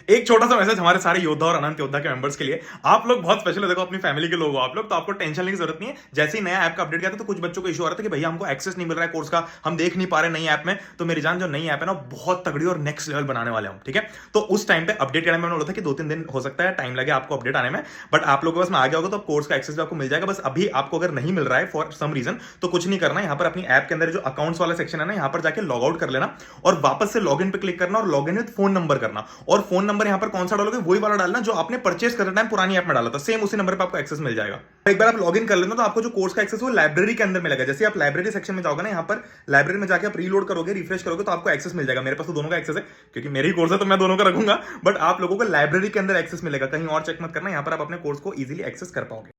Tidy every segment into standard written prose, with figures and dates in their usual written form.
एक छोटा सा मैसेज हमारे सारे योद्धा और अनंत योद्धा के मेंबर्स के लिए, आप लोग बहुत स्पेशल है, देखो अपनी फैमिली के लोग हो आप लोग, तो आपको टेंशन लेने की जरूरत नहीं है। जैसे ही नया ऐप का अपडेट किया था तो कुछ बच्चों को इशू आ रहा था कि भैया हमको एक्सेस नहीं मिल रहा है कोर्स का, हम देख नहीं पा रहे नई ऐप में। तो मेरी जान, जो नई ऐप है ना बहुत तगड़ी और नेक्स्ट लेवल बनाने वाले हम, ठीक है। तो उस टाइम पे अपडेट करने में बोला था कि 2-3 दिन हो सकता है टाइम लगे आपको अपडेट आने में, बट आप लोगों के पास में आ गया होगा तो कोर्स का एक्सेस भी आपको मिल जाएगा। बस अभी आपको अगर नहीं मिल रहा है फॉर सम रीजन तो कुछ नहीं करना, यहाँ पर अपनी ऐप के अंदर जो अकाउंट्स वाला सेक्शन है ना, यहाँ पर जाके लॉग आउट कर लेना और वापस से लॉग इन पे क्लिक करना और log in with phone number करना। और फोन नंबर यहाँ पर कौन सा डालोगे, वही वाला डालना जो आपने परचेस करते टाइम पुरानी ऐप में डाला था, सेम उसी नंबर पे आपको एक्सेस मिल जाएगा। एक बार आप लॉग इन कर लेना तो आपको जो कोर्स का एक्सेस वो लाइब्रेरी के अंदर मिलेगा। जैसे आप लाइब्रेरी सेक्शन में जाओगे ना, यहाँ पर लाइब्रेरी में जाके आप रीलोड करोगे, रिफ्रेश करोगे तो आपको एक्सेस मिल जाएगा। मेरे पास तो दोनों का एक्सेस है क्योंकि मेरी कोर्स है तो मैं दोनों का रखूंगा, बट आप लोगों को लाइब्रेरी के अंदर एक्सेस मिलेगा, कहीं और चेक मत करना। यहाँ पर आप अपने कोर्स को इजीली एक्सेस कर पाओगे।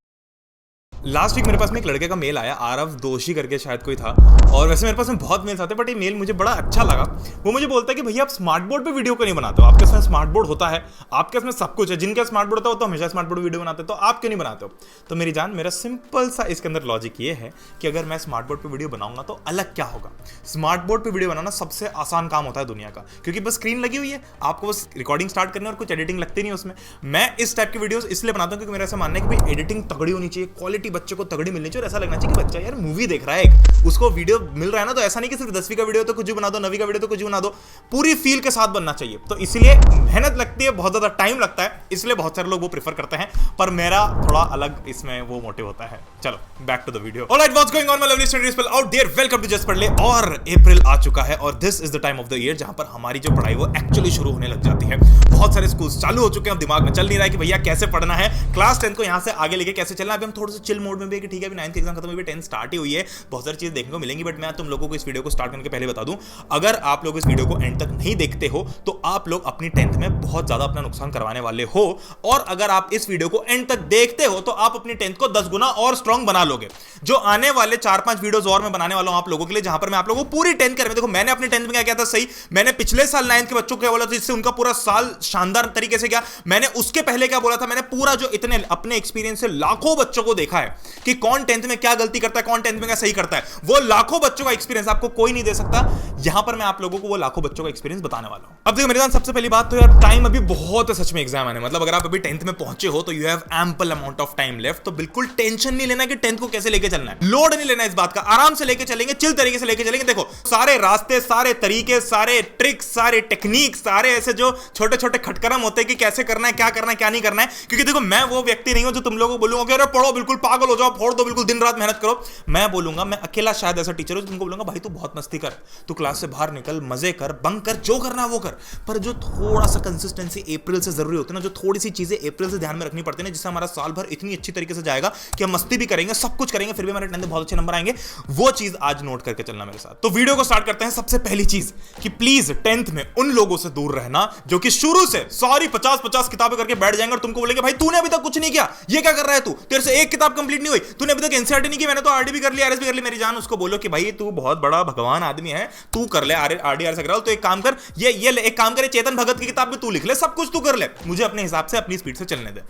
लास्ट वीक मेरे पास में एक लड़के का मेल आया, आरव दोषी करके शायद कोई था, और वैसे मेरे पास में बहुत मेल्स आते, बट ये मेल मुझे बड़ा अच्छा लगा। वो मुझे बोलता है कि भैया आप स्मार्ट बोर्ड पे वीडियो क्यों नहीं बनाते हो, आपके पास स्मार्ट बोर्ड होता है, आपके पास सब कुछ है, जिनका स्मार्ट बोर्ड होता है वो तो हमेशा स्मार्ट बोर्ड वीडियो बनाते हैं, तो आप क्यों नहीं बनाते हो। तो मेरी जान, मेरा सिंपल सा इसके अंदर लॉजिक ये है कि अगर मैं स्मार्ट बोर्ड पर वीडियो बनाऊंगा तो अलग क्या होगा। स्मार्ट बोर्ड पर वीडियो बनाना सबसे आसान काम होता है दुनिया का, क्योंकि बस स्क्रीन लगी हुई है, आपको बस रिकॉर्डिंग स्टार्ट करनी और कुछ एडिटिंग लगती नहीं उसमें। मैं इस टाइप की वीडियोस इसलिए बनाता हूँ क्योंकि मेरा ऐसा मानना है कि भाई एडिटिंग तगड़ी होनी चाहिए, क्वालिटी बच्चे को तगड़ी मिलनी चाहिए, और ऐसा लगना चाहिए कि बच्चा यार मूवी देख रहा है, एक उसको वीडियो मिल रहा है ना, तो ऐसा नहीं कि सिर्फ 10वीं का वीडियो तो कुछ भी बना दो, 9वीं का वीडियो तो कुछ भी बना दो, पूरी फील के साथ बनना चाहिए। तो इसलिए मेहनत लगती है, बहुत ज्यादा टाइम लगता है, इसलिए बहुत सारे लोग वो प्रेफर करते हैं, पर मेरा थोड़ा अलग इसमें वो मोटिव होता है। चलो back to the video. Alright, what's going on my lovely students out there, welcome to just पढ़ ले। और अप्रैल आ चुका है और this is the time of the year जहां पर हमारी जो पढ़ाई वो एक्चुअली शुरू होने लग जाती है। बहुत सारे स्कूल्स चालू हो चुके हैं, दिमाग में चल नहीं रहा है कि भैया कैसे पढ़ना है, क्लास 10 को यहां से आगे लेके कैसे चलना है। अभी हम थोड़ा सा चिल मोड में भी है कि ठीक है अभी 9th एग्जाम खत्म हुई, 10th स्टार्ट ही हुई है, बहुत सारी चीजें देखने को मिलेंगी, बट मैं तुम लोगों को इस वीडियो को स्टार्ट करने के पहले बता दूं, अगर आप लोग इस वीडियो को एंड तक नहीं देखते हो तो आप लोग अपनी 10th में बहुत ज्यादा अपना नुकसान करवाने वाले हो, और अगर आप इस वीडियो को एंड तक देखते हो तो आप अपनी 10th को 10 गुना और स्ट्रांग बना लोगे। जो आने वाले 4-5 वीडियोस और मैं बनाने वाला हूं आप लोगों के लिए, जहां पर मैं आप लोगों को पूरी 10th कर, देखो मैंने अपनी 10th में क्या किया था सही, मैंने पिछले साल 9th के बच्चों को क्या बोला था जिससे उनका पूरा साल शानदार तरीके से गया, मैंने उसके पहले क्या बोला था, मैंने पूरा जो इतने अपने एक्सपीरियंस से लाखों बच्चों को देखा है कि कौन 10th में क्या गलती करता है, कौन 10th में क्या सही करता है, वो लाखों बच्चों का एक्सपीरियंस आपको कोई नहीं दे सकता। यहां पर मैं आप लोगों को वो लाखों बच्चों का एक्सपीरियंस बताने वाला हूं। अब देखो मेरे साथ सबसे पहली बात तो यार, टाइम अभी बहुत है सच में एग्जाम आने, मतलब अगर आप अभी 10th में पहुंचे हो तो you have ample amount of time left, तो बिल्कुल टेंशन नहीं लेना कि 10th को कैसे लेके चलना है, लोड नहीं लेना इस बात का, आराम से लेके चलेंगे, चिल तरीके से लेके चलेंगे। देखो सारे रास्ते, सारे तरीके, सारे ट्रिक्स, सारे टेक्निक, सारे ऐसे जो छोटे छोटे खटकरम होते हैं कि कैसे करना है, क्या नहीं करना है, क्योंकि देखो मैं वो व्यक्ति नहीं हूं जो तुम लोगों को बोलूंगा कि अरे पढ़ो बिल्कुल पागल हो जाओ, फोड़ दो, बिल्कुल दिन रात मेहनत करो। मैं बोलूंगा, मैं अकेला शायद ऐसा टीचर हूं तुमको बोलूंगा भाई तू बहुत मस्ती कर, तू क्लास से बाहर निकल, मजे कर, बंक कर, जो करना है वो कर, पर जो थोड़ा सा कंसिस्टेंसी अप्रैल से जरूरी होती है ना, जो थोड़ी सी चीजें अप्रैल से ध्यान में रखनी पड़ती है ना, जिससे हमारा साल भर इतनी अच्छी तरीके से जाएगा कि हम मस्ती भी करेंगे, सब कुछ करेंगे, फिर भी हमारे 10th में बहुत अच्छे नंबर आएंगे, वो चीज आज नोट करके चलना मेरे साथ। तो वीडियो को स्टार्ट करते हैं। सबसे पहली चीज कि प्लीज 10th में उन लोगों से दूर रहना जो कि शुरू से सारी 50-50 किताबें करके बैठ जाएंगे और तुमको बोलेंगे भाई तूने अभी तक कुछ नहीं किया, ये क्या कर रहा है तू, तेरे से एक किताब कंप्लीट नहीं हुई, तूने अभी तक एनसीईआरटी नहीं की, मैंने तो आरडी भी कर ली, आरएस भी कर ली। मेरी जान, उसको बोलो कि भाई तू बहुत बड़ा भगवान आदमी है, तू कर ले आरडी आरएस अग्रवाल, तो एक काम कर, ये एक काम कर, चेतन भगत की किताब भी तू लिख ले, सब कुछ तू कर ले, मुझे अपने हिसाब से अपनी स्पीड से चलने दे।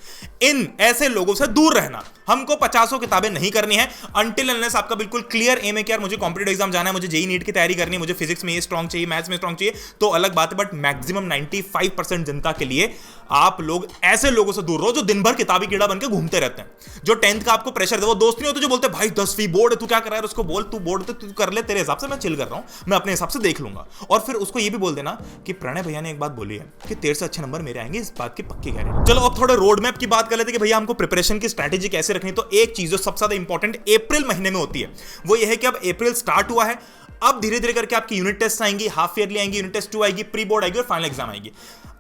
इन ऐसे लोगों से दूर रहना। हमको 50 किताबें नहीं करनी है अंटिल अनलेस आपका बिल्कुल क्लियर एम है कि यार मुझे कॉम्पिटिटिव एग्जाम जाना है, मुझे जेईई नीट की तैयारी करनी है, मुझे फिजिक्स में ये स्ट्रांग चाहिए, मैथ्स में स्ट्रांग चाहिए, तो अलग बात है, बट मैक्सिमम 95% जनता के लिए आप लोग ऐसे लोगों से दूर रहो जो दिन भर किताबी कीड़ा बनकर घूमते रहते हैं, जो 10th का आपको प्रेशर दे। वो दोस्त नहीं होते जो बोलते भाई 10वीं बोर्ड है, तू क्या कर रहा है, उसको बोल तू बोर्ड तू कर ले, तेरे हिसाब से मैं चिल कर रहा हूं, मैं अपने हिसाब से देख लूंगा। और फिर उसको ये भी बोल देना कि प्रणय भैया ने एक बात बोली है कि तेरे से अच्छे नंबर मेरे आएंगे, इस बात की पक्की गारंटी। चलो अब थोड़े रोड मैप की बात कर लेते हैं कि भैया हमको प्रिपरेशन की स्ट्रैटेजी कैसे रखनी। तो एक चीज जो सबसे ज्यादा इंपॉर्टेंट अप्रैल महीने में होती है वो ये है कि अब अप्रैल स्टार्ट हुआ है, अब धीरे धीरे करके आपकी यूनिट टेस्ट आएंगी, हाफ ईयरली आएंगी, यूनिट टेस्ट 2 आएगी, प्री बोर्ड आएगी और फाइनल एग्जाम आएगी।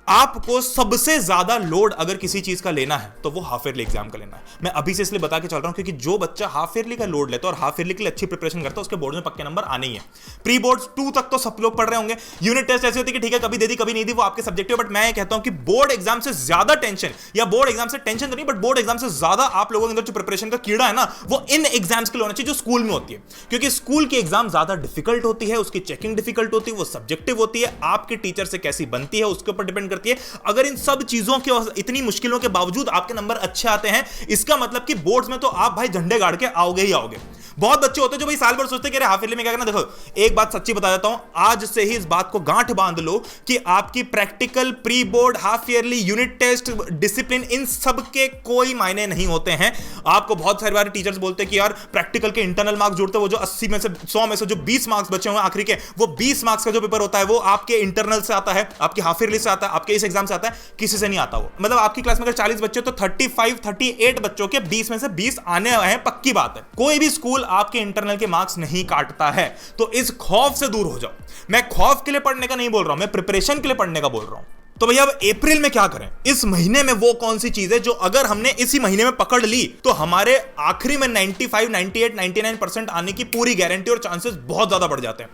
आपको सबसे ज्यादा लोड अगर किसी चीज का लेना है तो वो हाफ ईयरली एग्जाम का लेना है। मैं अभी से इसलिए बता के चल रहा हूं क्योंकि जो बच्चा हाफ ईयरली का लोड लेता है और हाफ ईयरली के लिए अच्छी प्रिपरेशन करता है उसके बोर्ड में पक्के नंबर आने ही है। प्री बोर्ड 2 तक तो सब लोग पढ़ रहे होंगे, यूनिट टेस्ट ऐसी होती है कि ठीक है कभी दे दी कभी नहीं दी, वो आपके सब्जेक्टिव, बट मैं ये कहता हूं कि बोर्ड एग्जाम से ज्यादा टेंशन, या बोर्ड एग्जाम से टेंशन तो नहीं बट बोर्ड एग्जाम से ज्यादा आप लोगों के अंदर जो प्रिपरेशन का कीड़ा है ना वो इन एग्जाम्स के लिए होना चाहिए जो स्कूल में होती है, क्योंकि स्कूल की एग्जाम ज्यादा डिफिकल्ट होती है, उसकी चेकिंग डिफिकल्ट होती है, वो सब्जेक्टिव होती है, आपके टीचर से कैसी बनती है उसके ऊपर डिपेंड करती है। अगर इन सब चीजों के, इतनी मुश्किलों के बावजूद आपके नंबर अच्छे आते हैं, इसका मतलब कि बोर्ड्स में तो आप भाई झंडे गाड़ के आओगे ही आओगे। बहुत बच्चे होते हैं जो भाई साल भर सोचते हैं कि हाफ ईयरली में क्या करना। देखो एक बात सच्ची बता देता हूं, आज से ही इस बात को गांठ बांध लो कि आपकी practical, pre board, half yearly, unit test, discipline, इन सब के कोई मायने नहीं होते हैं। आपको बहुत सारी बार टीचर्स बोलते हैं कि यार प्रैक्टिकल के इंटरनल मार्क्स जोड़ते, वो जो 80 में से 100 में से जो 20 मार्क्स बचे हुए आखिरी के, वो 20 मार्क्स का जो पेपर होता है वो आपके इंटरनल से आता है, आपकी हाफ ईयरली से आता है, आपके इस एग्जाम से आता है, किसी से नहीं आता। वो मतलब आपकी क्लास में अगर 40 बच्चे तो 35, 38 बच्चों के 20 में से 20 आने हैं, पक्की बात है। कोई भी स्कूल आपके इंटरनल मार्क्स नहीं काटता है। तो इस खौफ से दूर हो जाओ। मैं खौफ के लिए पढ़ने का नहीं बोल रहा हूं, मैं प्रिपरेशन के लिए पढ़ने का बोल रहा हूं। तो भैया अब अप्रैल में क्या करें? इस महीने में वो कौन सी चीज है जो अगर हमने इसी महीने में पकड़ ली तो हमारे आखिरी में 95, 98, 99% आने की पूरी गारंटी और चांसेस बहुत ज्यादा बढ़ जाते हैं।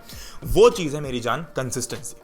वो चीज है मेरी जान कंसिस्टेंसी,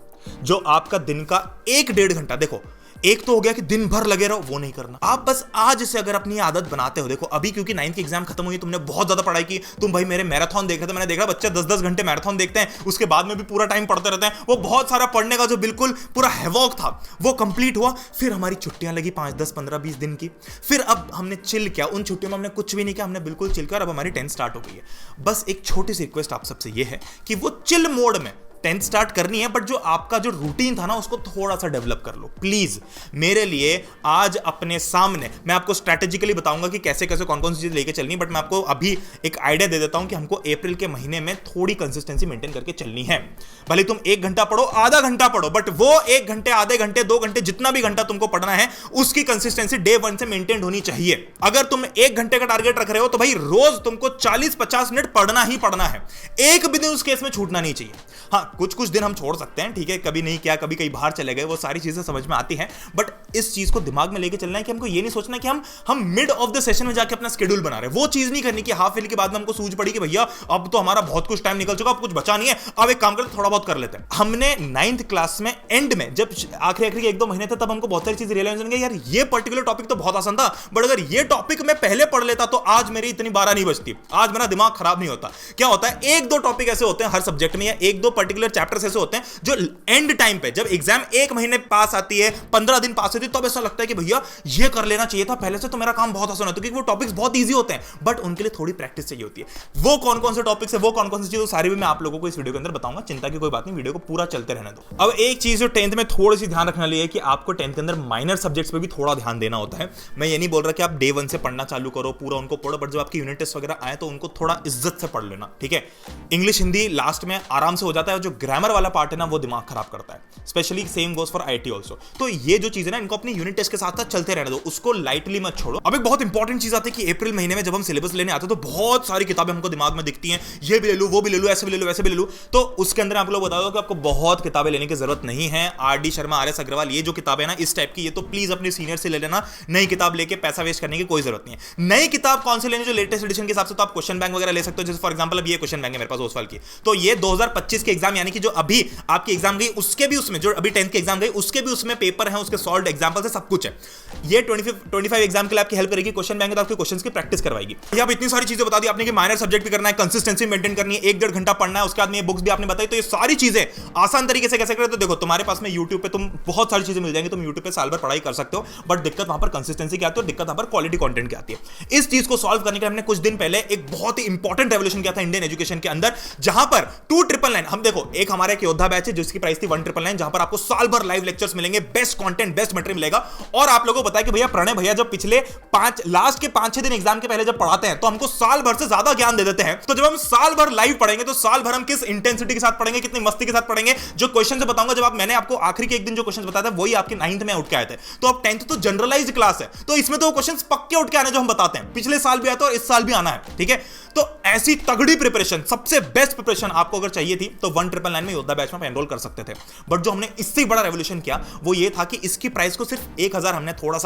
जो आपका दिन का 1-1.5 घंटा, देखो एक तो हो गया कि दिन भर लगे रहो, वो नहीं करना। आप बस आज से अगर अपनी आदत बनाते हो, देखो अभी क्योंकि 9th की एग्जाम खत्म हुई, तुमने बहुत ज्यादा पढ़ाई की, तुम भाई मेरे मैराथन देख रहे थे, मैंने देखा बच्चे 10-10 घंटे मैराथन देखते हैं, उसके बाद में भी पूरा टाइम पढ़ते रहते हैं। वो बहुत सारा पढ़ने का जो बिल्कुल पूरा हैवॉक था वो कंप्लीट हुआ। फिर हमारी छुट्टियां लगी 5, 10, 15, 20 दिन की। फिर अब हमने चिल किया, उन छुट्टियों में हमने कुछ भी नहीं किया, हमने बिल्कुल चिल किया और अब हमारी 10th स्टार्ट हो गई है। बस एक छोटी सी रिक्वेस्ट आप सबसे ये है कि वो चिल मोड में 10th स्टार्ट करनी है, बट जो आपका जो रूटीन था ना उसको थोड़ा सा डेवलप कर लो प्लीज। मेरे लिए आज अपने सामने मैं आपको स्ट्रैटेजिकली बताऊंगा कि कैसे कैसे कौन कौन सी चीज लेके चलनी है, बट मैं आपको अभी एक आइडिया दे देता हूं कि हमको अप्रैल के महीने में थोड़ी कंसिस्टेंसी मेंटेन करके चलनी है। भले तुम 1 घंटा पढ़ो, आधा घंटा पढ़ो, बट वो 1 घंटे, आधे घंटे, 2 घंटे, जितना भी घंटा तुमको पढ़ना है उसकी कंसिस्टेंसी डे 1 से मेंटेन होनी चाहिए। अगर तुम 1 घंटे का टारगेट रख रहे हो तो भाई रोज तुमको 40-50 मिनट पढ़ना ही पढ़ना है। एक भी दिन उस केस में छूटना नहीं चाहिए। हाँ, कुछ दिन हम छोड़ सकते हैं, ठीक है, कभी नहीं किया, कभी कहीं बाहर चले गए, वो सारी चीजें समझ में आती हैं, बट इस चीज को दिमाग में लेके चलना है कि हमको ये नहीं सोचना कि हम मिड ऑफ द सेशन में जाके अपना शेड्यूल बना रहे हैं। वो चीज नहीं करनी कि हाफ ईयर के बाद में हमको सूझ पड़ी कि भैया अब तो हमारा बहुत कुछ टाइम निकल चुका, अब कुछ बचा नहीं है, अब एक काम करते थोड़ा बहुत कर लेते हैं। हमने 9th क्लास में एंड में जब आखिरी के 1-2 महीने थे तब हमको बहुत सारी चीज रियलाइज होंगे, यार ये पर्टिकुलर टॉपिक तो बहुत आसान था, बट अगर ये टॉपिक मैं पहले पढ़ लेता तो आज मेरी इतनी 12 नहीं बचती, आज मेरा दिमाग खराब नहीं होता। क्या होता है, 1-2 टॉपिक ऐसे होते हैं हर सब्जेक्ट में, या 1-2 पर्टिकुलर चैप्टर्स ऐसे होते हैं जो एंड टाइम पे, जब एग्जाम 1 महीने पास आती है, 15 दिन पास होती है, तब ऐसा लगता है कि भैया ये कर लेना चाहिए था पहले से, तो मेरा काम बहुत आसान होता है, क्योंकि वो टॉपिक्स बहुत इजी होते हैं, बट उनके लिए थोड़ी प्रैक्टिस चाहिए होती है। वो कौन कौन से टॉपिक्स है, वो कौन कौन सी चीजें, सारी भी मैं आप लोगों को इस वीडियो के अंदर बताऊंगा, चिंता की कोई बात नहीं, वीडियो को पूरा चलते रहने दो। अब एक चीज जो 10th में थोड़ी सी ध्यान रखने वाली है कि आपको 10th के अंदर माइनर सब्जेक्ट्स पे भी थोड़ा ध्यान देना होता है। मैं ये नहीं बोल रहा कि आप डे 1 से पढ़ना चालू करो, पूरा उनको पढ़ो, बट जब आपकी यूनिट टेस्ट वगैरह आए तो उनको थोड़ा इज्जत से पढ़ लेना, ठीक है। इंग्लिश हिंदी लास्ट में आराम से हो जाता है, जो ग्रामर वाला पार्ट है ना वो दिमाग खराब करता है, specially same goes for IT also. तो ये जो चीज है ना, इनको अपनी यूनिट टेस्ट के साथ साथ चलते रहने दो, उसको लाइटली मत छोड़ो। अब एक बहुत इंपॉर्टेंट चीज आती है कि अप्रैल महीने में जब हम सिलेबस लेने आते हैं तो बहुत सारी किताबें हमको दिमाग में दिखती हैं, ये भी ले लूं, वो भी ले लूं, ऐसे भी ले लूं, वैसे भी ले लूं। तो उसके अंदर आप लोग बता दो कि आपको बहुत किताबें लेने की जरूरत नहीं है। आर.डी. शर्मा, आर.एस. अग्रवाल, ये जो किताबें ना इस टाइप की, ये तो प्लीज अपने सीनियर से ले लेना, नई किताब लेके पैसा वेस्ट करने की कोई जरूरत नहीं है। नई किताब कौन सी लेनी, जो लेटेस्ट एडिशन के हिसाब से, तो आप क्वेश्चन बैंक वगैरह ले सकते हो। जैसे फॉर एग्जांपल अब ये क्वेश्चन बैंक है मेरे पास 2 साल की, तो ये 2025 के एग्जाम, यानी कि जो अभी आपकी एग्जाम गई उसके भी, उसमें जो अभी 10th की एग्जाम गई उसके भी उसमें पेपर है, उसके सॉल्व एग्जांपल से सब कुछ है। ये 25 एग्जाम के लिए आपकी हेल्प करेगी। क्वेश्चन बैंक आपके क्वेश्चंस की प्रैक्टिस करवाएगी। ये आप इतनी सारी चीजें बता दी आपने कि माइनर सब्जेक्ट भी करना है, कंसिस्टेंसी मेंटेन करनी है, 1-1.5 घंटा पढ़ना है, उसके बाद में ये बुक्स भी आपने बताई। तो ये सारी चीजें आसान तरीके से कैसे करें, तो देखो तुम्हारे पास में YouTube पे तुम बहुत सारी चीजें मिल जाएंगी, तुम YouTube पे साल भर पढ़ाई कर सकते हो, बट दिक्कत वहां पर कंसिस्टेंसी की आती है और दिक्कत वहां पर क्वालिटी कंटेंट की आती है। इस चीज को सॉल्व करने के लिए हमने कुछ दिन पहले एक बहुत ही इंपॉर्टेंट रेवोल्यूशन किया था इंडियन एजुकेशन के अंदर, जहां पर 299, हम देखो एक हमारे एक योद्धा बैच है जिसकी प्राइस थी 199, जहां पर आपको साल भर लाइव लेक्चर्स मिलेंगे, बेस्ट कंटेंट, बेस्ट मटेरियल मिलेगा। और आप लोगों को बताया कि भैया प्रणय भैया जब पिछले लास्ट के 5-6 दिन एग्जाम के पहले जब पढ़ाते हैं तो हमको साल भर से ज्यादा ज्ञान दे देते हैं। तो जब हम साल भर लाइव पढ़ेंगे तो साल भर हम किस इंटेंसिटी के साथ पढ़ेंगे, कितनी मस्ती के साथ पढ़ेंगे, जो क्वेश्चन से बताऊंगा, जब मैंने आपको आखिरी के एक दिन जो क्वेश्चन बताया था वही आपके 9th में उठ के आए थे। तो अब 10th तो जनरलाइज्ड क्लास है, तो इसमें तो क्वेश्चन पक्के उठ के आने जो हम बताते हैं, पिछले साल भी आया था और इस साल भी आना है, ठीक है। तो ऐसी तगड़ी प्रिपरेशन, सबसे बेस्ट प्रिपरेशन आपको अगर चाहिए थी तो 1999 में योद्धा बैच में एनरोल कर सकते थे। बट जो हमने इससे बड़ा रेवोल्यूशन किया वो ये था कि इसकी प्राइस को सिर्फ 1000 हमने थोड़ा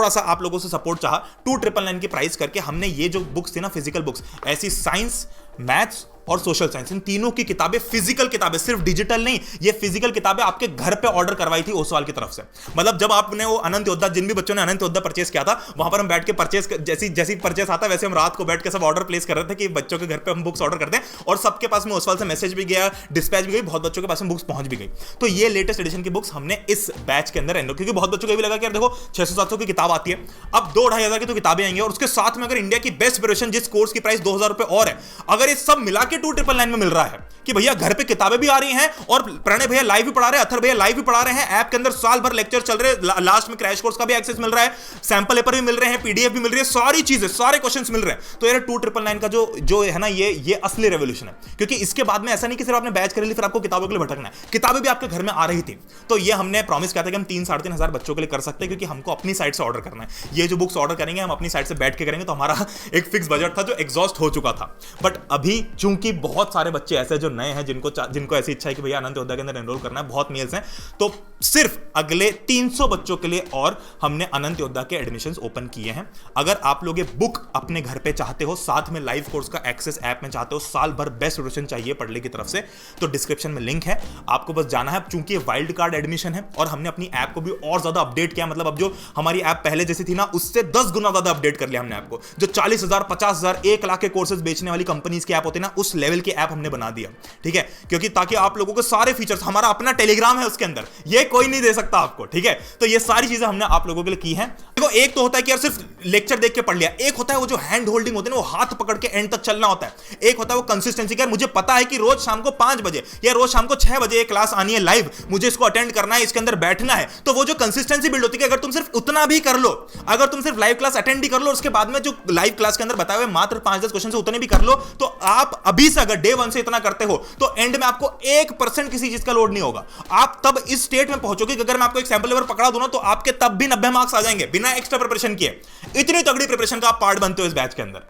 सा आप लोगों से सपोर्ट चाहा, 2999 की प्राइस करके हमने ये जो बुक्स थी ना, फिजिकल बुक्स, ऐसी साइंस, मैथ्स और सोशल साइंस, इन तीनों की किताबें, फिजिकल किताबें, सिर्फ डिजिटल नहीं, ये फिजिकल किताबें आपके घर पे ऑर्डर करवाई थी ओसवाल की तरफ से। मतलब जब आपने वो अनंत योद्धा, जिन भी बच्चों ने अनंत योद्धा परचेस किया था, वहां पर हम बैठ के परचेस, जैसी परचेस आता वैसे हम रात को बैठ के सब ऑर्डर प्लेस कर रहे थे कि बच्चों के घर पे हम बुक्स ऑर्डर करते हैं, और सबके पास में ओसवाल से मैसेज भी गया, डिस्पैच भी गई, बहुत बच्चों के पास में बुक्स पहुंच भी गई। तो ये लेटेस्ट एडिशन की बुक्स हमने इस बैच के अंदर एनरोल, क्योंकि बहुत बच्चों को भी लगा कि यार देखो 600-700 की किताब आती है, अब 2-2,500 की तो किताबें आएंगी, और उसके साथ में अगर इंडिया की बेस्ट प्रिपरेशन, जिस कोर्स की प्राइस 2,000 रुपए और है, अगर ये सब मिला के 2,999 में मिल रहा है कि भैया घर पे किताबें भी आ रही हैं और प्रणय भैया लाइव भी पढ़ा रहे हैं, अथर भैया लाइव भी पढ़ा रहे हैं, ऐप के अंदर साल भर लेक्चर चल रहे हैं, लास्ट में क्रैश कोर्स का भी एक्सेस मिल रहा है, सैंपल पेपर भी मिल रहे हैं, पीडीएफ भी मिल रही है, सारी चीजें, सारे क्वेश्चंस मिल रहे हैं। तो यार 2,999 का जो है ना, ये असली रेवोल्यूशन है, क्योंकि इसके बाद में ऐसा नहीं कि सिर्फ आपने बैच कर ली फिर आपको किताबों के लिए भटकना है, किताबें भी आपके घर में आ रही थी। तो ये हमने प्रॉमिस किया था कि हम 3-3,500 बच्चों के लिए कर सकते हैं, क्योंकि हमको अपनी साइड से ऑर्डर करना है। ये जो बुक्स ऑर्डर करेंगे हम अपनी साइड से बैठ के करेंगे, तो हमारा एक फिक्स बजट था जो एग्जॉस्ट हो चुका था। बट अभी चूंकि बहुत सारे बच्चे ऐसे जो नए हैं, जिनको ऐसी इच्छा है कि भैया अनंत योद्धा के अंदर एनरोल करना है, बहुत मेल्स हैं, तो सिर्फ अगले 300 बच्चों के लिए और हमने अनंत योद्धा के एडमिशंस ओपन किए हैं। अगर आप लोग ये बुक अपने घर पे चाहते हो, साथ में लाइव कोर्स का एक्सेस ऐप में चाहते हो, साल भर बेस्ट प्रिपरेशन चाहिए पढ़ने की तरफ से, तो डिस्क्रिप्शन में लिंक है, आपको बस जाना है। चूंकि ये वाइल्ड कार्ड एडमिशन है और हमने अपनी ऐप को भी और ज्यादा अपडेट किया, मतलब अब जो हमारी ऐप पहले जैसी थी ना, उससे 10 गुना ज्यादा अपडेट कर लिया हमने ऐप को। जो 40,000, 50,000, 1 लाख के कोर्सेज बेचने वाली कंपनीज की ऐप होती है ना, उस लेवल की ऐप हमने बना दिया, ठीक है, क्योंकि ताकि आप लोगों को सारे फीचर्स, हमारा अपना टेलीग्राम है उसके अंदर, ये कोई नहीं दे सकता आपको, ठीक है। तो ये सारी चीजें हमने आप लोगों के लिए की हैं। देखो, एक तो होता है कि यार सिर्फ लेक्चर देख के पढ़ लिया, एक होता है वो जो हैंड होल्डिंग होती है ना, वो हाथ पकड़ के एंड तक चलना होता है, एक होता है वो कंसिस्टेंसी, यार मुझे पता है कि रोज शाम को 5 बजे या रोज शाम को 6 बजे क्लास आनी है लाइव, मुझे इसको अटेंड करना है, इसके अंदर बैठना है। तो वो जो कंसिस्टेंसी बिल्ड होती है, अगर तुम सिर्फ उतना भी कर लो, अगर तुम सिर्फ लाइव क्लास अटेंड ही कर लो, उसके बाद में जो लाइव क्लास के अंदर बताए हुए मात्र 5-10 क्वेश्चन से उतने भी कर लो, तो आप अभी से अगर डे 1 से इतना करते हो, तो एंड में आपको 1% किसी चीज का लोड नहीं होगा। आप तब इस स्टेट में पहुंचोगे कि अगर मैं आपको एक सैंपल पेपर पकड़ा दूं ना, तो आपके तब भी 90 मार्क्स आ जाएंगे बिना एक्स्ट्रा प्रिपरेशन किए। इतनी तगड़ी प्रिपरेशन का आप पार्ट बनते हो इस बैच के अंदर।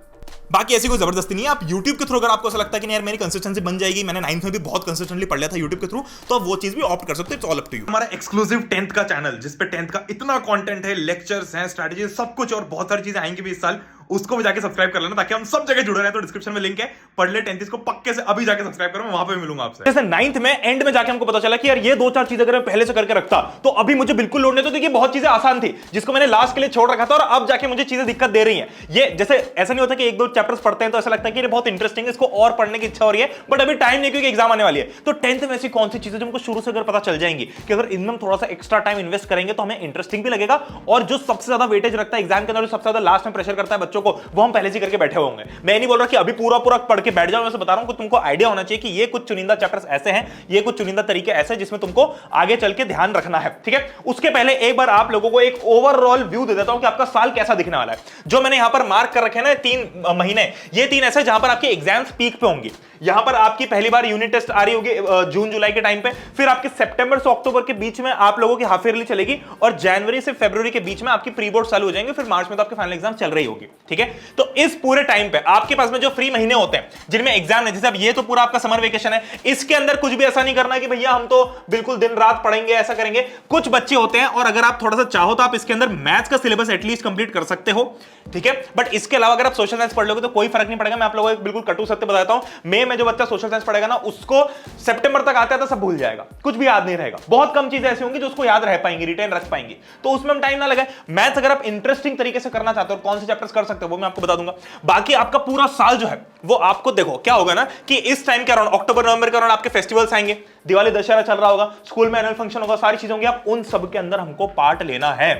बाकी ऐसी कोई जबरदस्ती नहीं है। आप YouTube के थ्रू अगर आपको ऐसा लगता है कि नहीं यार मेरी कंसिस्टेंसी बन जाएगी, मैंने 9th में भी बहुत कंसिस्टेंटली पढ़ लिया था YouTube के थ्रू, तो आप वो चीज भी ऑप्ट कर सकते हो। It's all up to you. हमारा एक्सक्लूसिव 10th का चैनल, जिस पे 10th का इतना कंटेंट है, लेक्चर्स हैं, स्ट्रेटजी, सब कुछ और बहुत सारी चीजें आएंगी भी इस साल, उसको भी जाके सब्सक्राइब कर लेना ताकि हम सब जगह जुड़े रहे। तो डिस्क्रिप्शन में लिंक है, पढ़ ले 10th को पक्के से, अभी जाके सब्सक्राइब करो, मैं वहां पे मिलूंगा आपसे। जैसे 9th में एंड में जाके हमको पता चला कि यार ये 2-4 चीजें अगर मैं पहले से करके रखता तो अभी मुझे बिल्कुल लोड नहीं। तो देखिए बहुत चीजें आसान थी जिसको मैंने लास्ट के लिए छोड़ रखा था, और अब जाके मुझे चीजें दिक्कत दे रही हैं। ये जैसे ऐसा नहीं होता कि 1-2 चैप्टर्स पढ़ते हैं तो ऐसा लगता है कि ये बहुत इंटरेस्टिंग है, इसको और पढ़ने की इच्छा हो रही है, बट अभी टाइम नहीं, क्योंकि एग्जाम आने वाली है। तो 10th में ऐसी कौन सी चीजें जो हमको शुरू से अगर पता चल जाएंगी कि अगर इनमें थोड़ा सा एक्स्ट्रा टाइम इन्वेस्ट करेंगे तो हमें इंटरेस्टिंग भी लगेगा, और जो सबसे ज्यादा वेटेज रखता है एग्जाम के अंदर, जो सबसे ज्यादा लास्ट में प्रेशर करता है बच्चों को, वो हम पहले से करके बैठे होंगे। मैं नहीं बोल रहा कि अभी पूरा पढ़ के बैठ जाओ, मैं बता रहा हूं कि तुमको आइडिया होना चाहिए कि ये कुछ चुनिंदा चैप्टर्स ऐसे हैं, ये कुछ चुनिंदा तरीके ऐसे हैं जिसमें तुमको आगे चल के ध्यान रखना है, ठीक है। उसके पहले एक बार आप लोगों को एक ओवरऑल व्यू दे देता हूं कि आपका साल कैसा दिखने वाला है। जो मैंने यहां पर मार्क कर रखे हैं ना 3 महीने, ये 3 ऐसे जहां पर आपके एग्जाम्स पीक पे होंगी। यहां पर आपकी पहली बार यूनिट टेस्ट आ रही होगी जून जुलाई के टाइम पे, फिर आपके सितंबर से अक्टूबर के बीच में आप लोगों की हाफ ईयरली चलेगी, और जनवरी से फरवरी के बीच में आपकी प्री बोर्ड चालू हो जाएंगे, फिर मार्च में तो आपके फाइनल एग्जाम चल रही होगी, ठीक है। तो इस पूरे टाइम पे आपके पास में जो फ्री महीने होते हैं जिनमें एग्जाम है, जैसे अब ये तो पूरा आपका समर वेकेशन है, इसके अंदर कुछ भी ऐसा नहीं करना कि भैया हम तो बिल्कुल दिन रात पढ़ेंगे, ऐसा करेंगे। कुछ बच्चे होते हैं, और अगर आप थोड़ा सा चाहो तो आप इसके अंदर मैथ्स का सिलेबस एटलीस्ट कंप्लीट कर सकते हो, ठीक है। बट इसके अलावा अगर आप सोशल साइंस पढ़ लोगे तो कोई फर्क नहीं पड़ेगा। मैं आप लोगों को बिल्कुल कटु सत्य बताता हूं, मई में जो बच्चा सोशल साइंस पढ़ेगा ना, उसको सितंबर तक आता है तो सब भूल जाएगा, कुछ भी याद नहीं रहेगा। बहुत कम चीजें ऐसी होंगी जो उसको याद रह पाएंगी, रिटेन रख पाएंगी, तो उसमें हम टाइम ना लगाए। मैथ्स अगर आप इंटरेस्टिंग तरीके से करना चाहते हो, कौन से चैप्टर्स कर सकते हो वो मैं आपको बता दूंगा। बाकी आपका पूरा साल जो है वो आपको देखो क्या होगा ना कि इस टाइम के अराउंड अक्टूबर नवंबर के अराउंड आपके फेस्टिवल्स आएंगे, दिवाली दशहरा चल रहा होगा, स्कूल में एनुअल फंक्शन होगा, सारी चीजें होंगी, आप उन सब के अंदर हमको पार्ट लेना है।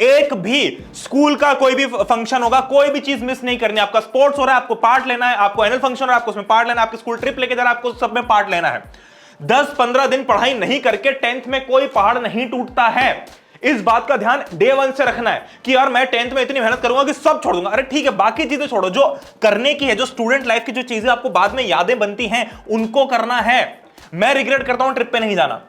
एक भी स्कूल का कोई भी फंक्शन होगा, कोई भी चीज मिस नहीं करनी। आपका स्पोर्ट्स हो रहा है, आपको पार्ट लेना है, आपको एनुअल फंक्शन हो रहा है, आपको उसमें पार्ट लेना है, आपके स्कूल ट्रिप लेके जा रहा है, आपको सब में पार्ट लेना है। 10-15 दिन पढ़ाई नहीं करके 10th में कोई पहाड़ नहीं टूटता है। इस बात का ध्यान डे 1 से रखना है कि यार मैं 10th में इतनी मेहनत करूंगा कि सब छोड़ दूंगा। अरे ठीक है, बाकी चीजें छोड़ो, जो करने की है, जो स्टूडेंट लाइफ की जो चीजें आपको बाद में यादें बनती हैं, उनको करना है। मैं रिग्रेट करता हूं ट्रिप पे नहीं जाना,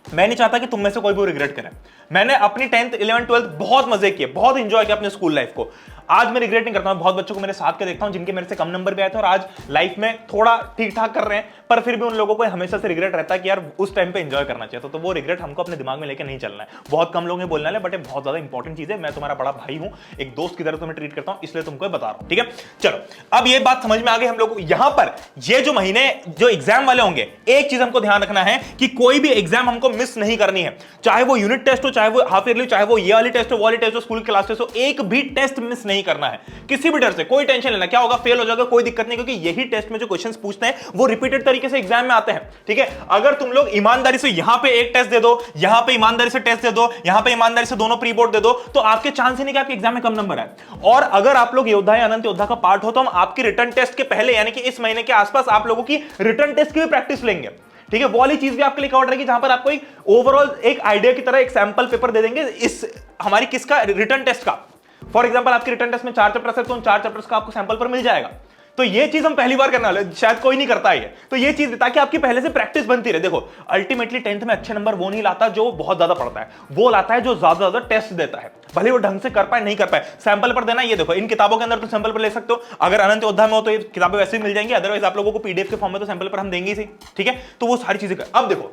मैं नहीं चाहता कि तुम में से कोई भी रिग्रेट करे। मैंने अपनी 10th 11th 12th बहुत मजे किए, बहुत एंजॉय किया अपने स्कूल लाइफ को। आज मैं रिग्रेट नहीं करता हूं, बहुत बच्चों को मेरे साथ के देखता हूं जिनके मेरे से कम नंबर पे आए थे और आज लाइफ में थोड़ा ठीक ठाक कर रहे हैं, पर फिर भी उन लोगों को हमेशा से रिग्रेट रहता है कि यार उस टाइम पे एंजॉय करना चाहिए। तो वो रिग्रेट हमको अपने दिमाग में लेकर नहीं चलना है। बहुत कम लोग बोलने वाले, बट बहुत ज्यादा इंपॉर्टेंट चीज है। मैं तुम्हारा बड़ा भाई हूं, एक दोस्त की तरह तुम्हें ट्रीट करता हूं, इसलिए तुमको बता रहा हूं, ठीक है। चलो अब ये बात समझ में आ गई हम लोग। यहां पर ये जो महीने जो एग्जाम वाले होंगे, एक चीज हमको ध्यान रखना है कि कोई भी एग्जाम हमको मिस नहीं करनी है, चाहे वो यूनिट टेस्ट हो, चाहे वो हाफ ईयरली, चाहे वो ये वाली टेस्ट हो, वो वाली टेस्ट हो, स्कूल क्लास टेस्ट हो, एक भी टेस्ट मिस नहीं करना है किसी भी डर से। कोई टेंशन लेना, क्या होगा फेल हो जाएगा कोई दिक्कत नहीं, क्योंकि यही टेस्ट में जो क्वेश्चंस पूछते हैं वो रिपीटेड तरीके से एग्जाम में आते हैं, ठीक है। अगर तुम लोग ईमानदारी से यहां पे एक टेस्ट दे दो, यहां पे ईमानदारी से टेस्ट दे दो, यहां पे ईमानदारी से दोनों प्री बोर्ड दे दो, तो आपके चांस ही नहीं कि आपके एग्जाम में कम नंबर आए। और अगर आप लोग योद्धा या अनंत योद्धा का पार्ट हो तो हम आपकी रिटर्न टेस्ट के पहले यानी कि इस महीने के आसपास आप लोगों की रिटर्न टेस्ट की भी प्रैक्टिस लेंगे, ठीक है। वो वाली चीज भी आपके लिए कवर रहेगी जहां पर आपको एक ओवरऑल एक आइडिया की तरह एक सैंपल पेपर दे देंगे इस हमारी किसका रिटर्न टेस्ट का। फॉर एग्जांपल आपकी रिटर्न टेस्ट में 4 चैप्टर्स है तो उन 4 चैप्टर्स का आपको सैंपल पर मिल जाएगा। तो ये चीज हम पहली बार करने वाले, शायद कोई नहीं करता है। तो ये चीज ताकि आपकी पहले से प्रैक्टिस बनती रहे। देखो अल्टीमेटली 10th में अच्छे नंबर वो नहीं लाता जो बहुत ज्यादा पढ़ता है, वो लाता है जो ज्यादा टेस्ट देता है, भले वो ढंग से कर पाए नहीं कर पाए। सैंपल पर देना, ये देखो इन किताबों के अंदर तो सैंपल पर ले सकते हो। अगर अनंत योद्धा में हो तो ये किताबें वैसे भी मिल जाएंगी, अदरवाइज आप लोगों को पीडीएफ के फॉर्म में तो सैंपल पर हम देंगे ही, ठीक है। तो वो सारी चीजें अब देखो,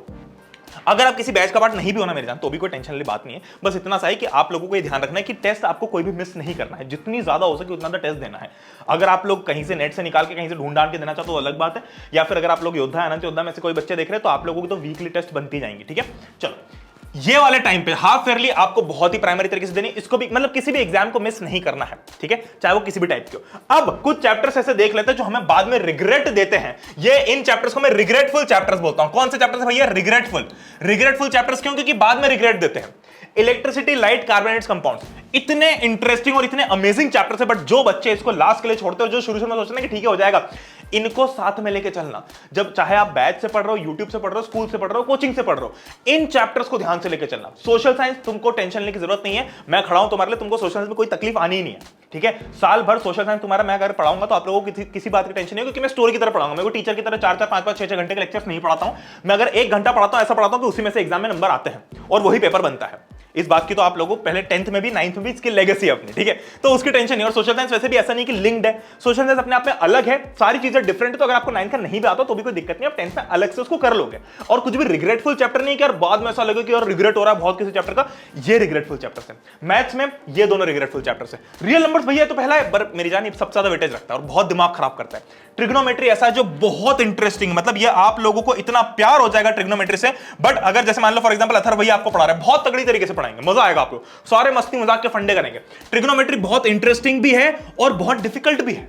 अगर आप किसी बैच का पार्ट नहीं भी होना मेरे जान तो भी कोई टेंशन वाली बात नहीं है। बस इतना सा है कि आप लोगों को ये ध्यान रखना है कि टेस्ट आपको कोई भी मिस नहीं करना है, जितनी ज्यादा हो सके उतना टेस्ट देना है। अगर आप लोग कहीं से नेट से निकाल के कहीं से ढूंढ डाल के देना चाहते हो तो अलग बात है, या फिर अगर आप लोग योद्धा अनंत योद्धा में से कोई बच्चे देख रहे हैं तो आप लोगों की तो वीकली टेस्ट बनती जाएंगी, ठीक है। चलो ये वाले टाइम पे हाफ ईयरली आपको बहुत ही प्राइमरी तरीके से देनी, इसको भी मतलब किसी भी एग्जाम को मिस नहीं करना है, ठीक है, चाहे वो किसी भी टाइप के हो। अब कुछ चैप्टर्स ऐसे देख लेते हैं जो हमें बाद में रिग्रेट देते हैं। ये इन चैप्टर्स को मैं रिग्रेटफुल चैप्टर्स बोलता हूं। कौन से चैप्टर्स भैया? रिग्रेटफुल चैप्टर्स क्यों? क्योंकि बाद में रिग्रेट देते हैं। इलेक्ट्रिसिटी, लाइट, कार्बोनेट्स, कंपाउंड्स, इतने इंटरेस्टिंग और इतने अमेजिंग चैप्टर्स है, बट जो बच्चे इसको लास्ट के लिए छोड़ते हो, जो शुरू में सोचते हैं कि ठीक है हो जाएगा, इनको साथ में लेके चलना। जब चाहे आप बैच से पढ़ रहे हो, यूट्यूब से पढ़ रहे हो, स्कूल से पढ़ रहे हो, कोचिंग से पढ़ रहे हो, इन चैप्टर्स को ध्यान से लेके चलना। सोशल साइंस तुमको टेंशन लेने की जरूरत नहीं है, मैं खड़ा हूं तुम्हारे लिए, तुमको सोशल साइंस में कोई तकलीफ आनी ही नहीं है, ठीक है। साल भर सोशल साइंस तुम्हारा मैं अगर पढ़ाऊंगा तो आप लोगों को किसी बात की टेंशन नहीं, क्योंकि मैं स्टोरी की तरह पढ़ाऊंगा। मैं को टीचर की तरह 4-4, 5-5, 6-6 घंटे के लेक्चर्स नहीं पढ़ाता हूं। मैं अगर 1 घंटा पढ़ाता हूं, ऐसा पढ़ाता हूं कि उसी में से एग्जाम में नंबर आते हैं और वही पेपर बनता है। इस बात की तो आप लोगों को पहले 10th में भी 9th में भी इसकी लेगेसी है अपनी, ठीक है, तो उसकी टेंशन नहीं। और सोशल साइंस वैसे भी ऐसा नहीं कि लिंक्ड है, सोशल साइंस अपने आप में अलग है, सारी चीजें डिफरेंट है। तो अगर आपको 9th का नहीं भी आता तो भी कोई दिक्कत नहीं, आप 10th में अलग से उसको कर लोगे। और कुछ भी रिग्रेटफुल चैप्टर नहीं कि यार बाद में ऐसा लगे कि यार रिग्रेट हो रहा है बहुत किसी चैप्टर का, ये रिग्रेटफुल चैप्टर्स है। मैथ्स में ये दोनों रिग्रेटफुल चैप्टर्स है। रियल नंबर्स भैया तो पहला है, पर मेरी जान सबसे ज्यादा वेटेज रखता है और बहुत दिमाग खराब करता है। ट्रिग्नोमेट्री ऐसा है जो बहुत इंटरेस्टिंग, मतलब ये आप लोगों को इतना प्यार हो जाएगा ट्रिग्नोमेट्री से। बट अगर जैसे मान लो फॉर एग्जांपल अथर भैया आपको पढ़ा रहे हैं, बहुत तगड़ी तरीके से पढ़ाएंगे, मजा आएगा आपको, सारे मस्ती मजाक के फंडे करेंगे। ट्रिग्नोमेट्री बहुत इंटरेस्टिंग भी है और बहुत डिफिकल्ट भी है,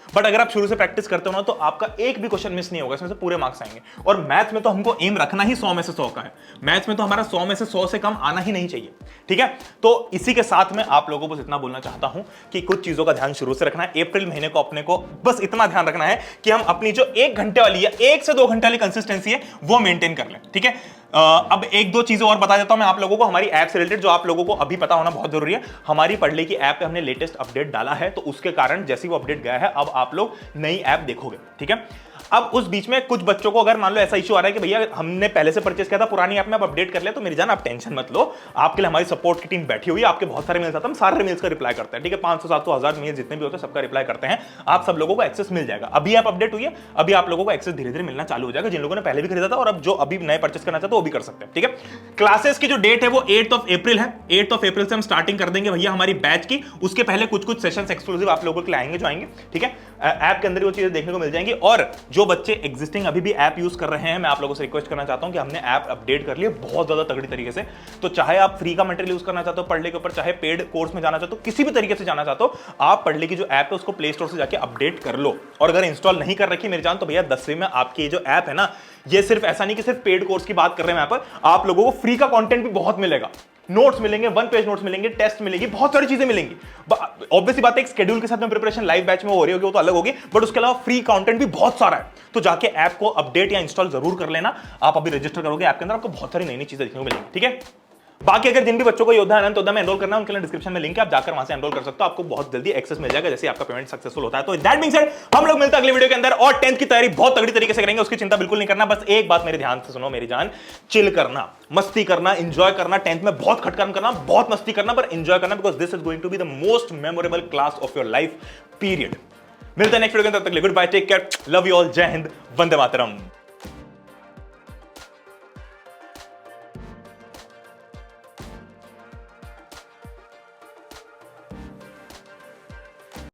बट अगर आप शुरू से प्रैक्टिस करते हो ना तो आपका एक भी क्वेश्चन मिस नहीं होगा, इसमें से पूरे मार्क्स आएंगे। और मैथ्स में तो हमको एम रखना ही 100 में से 100 का है। मैथ्स में तो हमारा 100 में से 100 से कम आना ही नहीं चाहिए, ठीक है। तो इसी के साथ में आप लोगों को इतना बोलना चाहता हूं कि कुछ चीजों का ध्यान शुरू से रखना है। अप्रैल महीने को अपने को बस इतना ध्यान रखना है कि हम अपनी जो 1 घंटे वाली या 1 से 2 घंटे वाली कंसिस्टेंसी है वो मेंटेन कर लें, ठीक है। अब 1-2 चीजें और बता देता हूं मैं आप लोगों को हमारी ऐप से रिलेटेड, जो आप लोगों को अभी पता होना बहुत जरूरी है। हमारी पढ़ले की ऐप पे हमने लेटेस्ट अपडेट डाला है, तो उसके कारण जैसे वो अपडेट गया है अब आप लोग नई ऐप देखोगे, ठीक है। अब उस बीच में कुछ बच्चों को अगर मान लो ऐसा इश्यू आ रहा है कि भैया हमने पहले से परचेस किया था, पुरानी ऐप में आप अपडेट कर ले, तो मेरी जान आप टेंशन मत लो, आपके लिए हमारी सपोर्ट की टीम बैठी हुई है। आपके बहुत सारे मेल्स आते हैं, हम सारे मेल्स का रिप्लाई करते हैं, ठीक है। 500, 700, 1000 मेल जितने भी होते हैं सबका रिप्लाई करते हैं। आप सब लोगों को एक्सेस मिल जाएगा। अभी ऐप अपडेट हुई है, अभी आप लोगों को एक्सेस धीरे धीरे मिलना चालू हो जाएगा, जिन लोगों ने पहले भी खरीदा था और अब जो अभी नए परचेस करना चाहते हैं वो भी कर सकते हैं, ठीक है। क्लासेस की जो डेट है वो 8th of April है। 8th of April से हम स्टार्टिंग कर देंगे भैया हमारी बैच की। उसके पहले कुछ सेशंस एक्सक्लूसिव आप लोगों के लिए आएंगे जो आएंगे, ठीक है। ऐप के अंदर वो चीजें देखने को मिल जाएंगी। और जो बच्चे एग्जिस्टिंग अभी भी ऐप यूज कर रहे हैं, मैं आप लोगों से रिक्वेस्ट करना चाहता हूं कि हमने ऐप अपडेट कर लिया बहुत ज्यादा तगड़ी तरीके से। तो चाहे आप फ्री का मटेरियल यूज करना चाहते हो पढ़ने के ऊपर, चाहे पेड कोर्स में जाना चाहते हो, किसी भी तरीके से जाना चाहते हो, आप पढ़ने की जो ऐप है उसको प्ले स्टोर से जाके अपडेट कर लो। और अगर इंस्टॉल नहीं कर रखी मेरी जान तो भैया 10वीं में आपकी जो ऐप है ना, ये सिर्फ ऐसा नहीं कि सिर्फ पेड कोर्स की बात कर रहे हैं, यहाँ पर आप लोगों को फ्री का कंटेंट भी बहुत मिलेगा। नोट्स मिलेंगे, 1 पेज नोट्स मिलेंगे, टेस्ट मिलेगी, बहुत सारी चीजें मिलेंगी। ऑब्वियसली बात है, एक शेड्यूल के साथ में प्रिपरेशन लाइव बैच में हो रही होगी, वो तो अलग होगी, बट उसके अलावा फ्री कंटेंट भी बहुत सारा है। तो जाके ऐप को अपडेट या इंस्टॉल जरूर कर लेना। आप अभी रजिस्टर करोगे ऐप के अंदर, आपको बहुत सारी नई नई चीजें देखने को मिलेंगी, ठीक है। बाकी अगर जिन भी बच्चों को योद्धा अनंत योद्धा में एनरोल करना है उनके लिए डिस्क्रिप्शन में लिंक है, आप जाकर वहां से एनरोल कर सकते हो। आपको बहुत जल्दी एक्सेस मिल जाएगा जैसे आपका पेमेंट सक्सेसफुल होता है। तो दैट बीइंग सेड हम लोग मिलते हैं अगले वीडियो के अंदर और 10th की तैयारी बहुत तगड़ी तरीके से करेंगे, उसकी चिंता बिल्कुल नहीं करना। बस एक बात मेरे ध्यान से सुनो मेरी जान, चिल करना, मस्ती करना, एंजॉय करना। 10th में बहुत खटकन करना, बहुत मस्ती करना, पर एंजॉय करना, because this is going to be the most memorable class of your life period. मिलते हैं नेक्स्ट वीडियो के अंदर, तब तक के लिए good bye, take care, love you all, जय हिंद, वंदे मातरम।